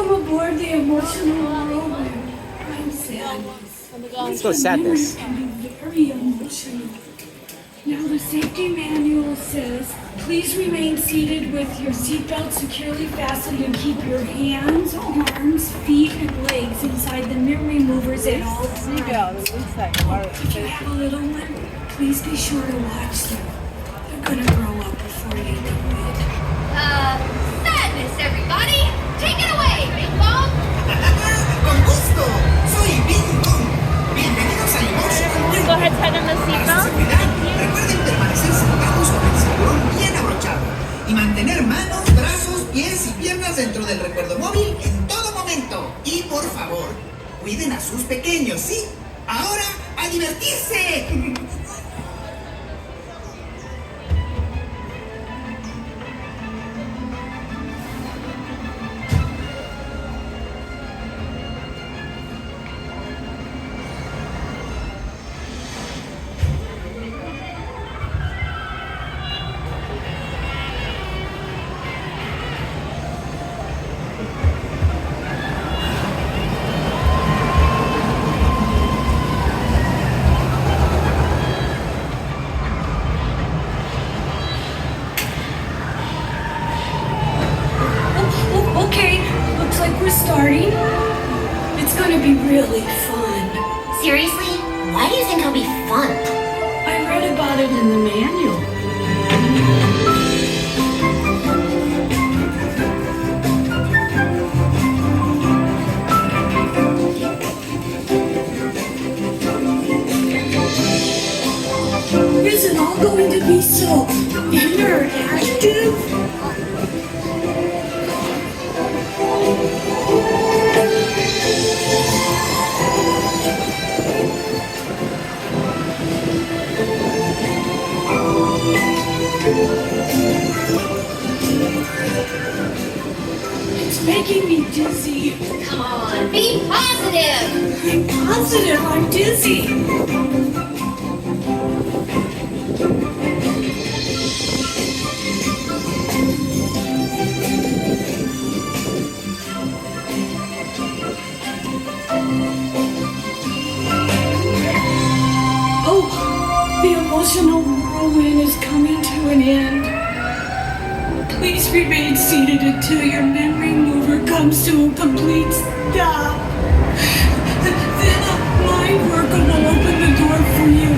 Welcome aboard the emotional whirlwind. I'm sadness. Let's go sadness. Can be very emotional. Now the safety manual says, please remain seated with your seatbelt securely fastened and keep your hands, arms, feet, and legs inside the memory movers at all times. If you have a little one, please be sure to watch them. They're gonna grow up before you know it. Sadness, everybody! Take it away, Big Bong! Con gusto, soy Bing Bong. Bienvenidos a Emotional. Go ahead, tug on the seatbelt. Recuerden permanecer sentados con el cinturón bien abrochado y mantener manos, brazos, pies y piernas dentro del recuerdo móvil en todo momento. Y por favor, cuiden a sus pequeños, ¿sí? Ahora, ¡a divertirse! Okay, looks like we're starting. It's gonna be really fun. Seriously? Why do you think it'll be fun? I read about it in the manual. Is it all going to be so interactive? It's making me dizzy. Come on, be positive! I'm positive I'm dizzy. Oh, the emotional whirlwind is coming to an end. Please remain seated until your memory mover comes to a complete stop. Then a mind worker will open the door for you.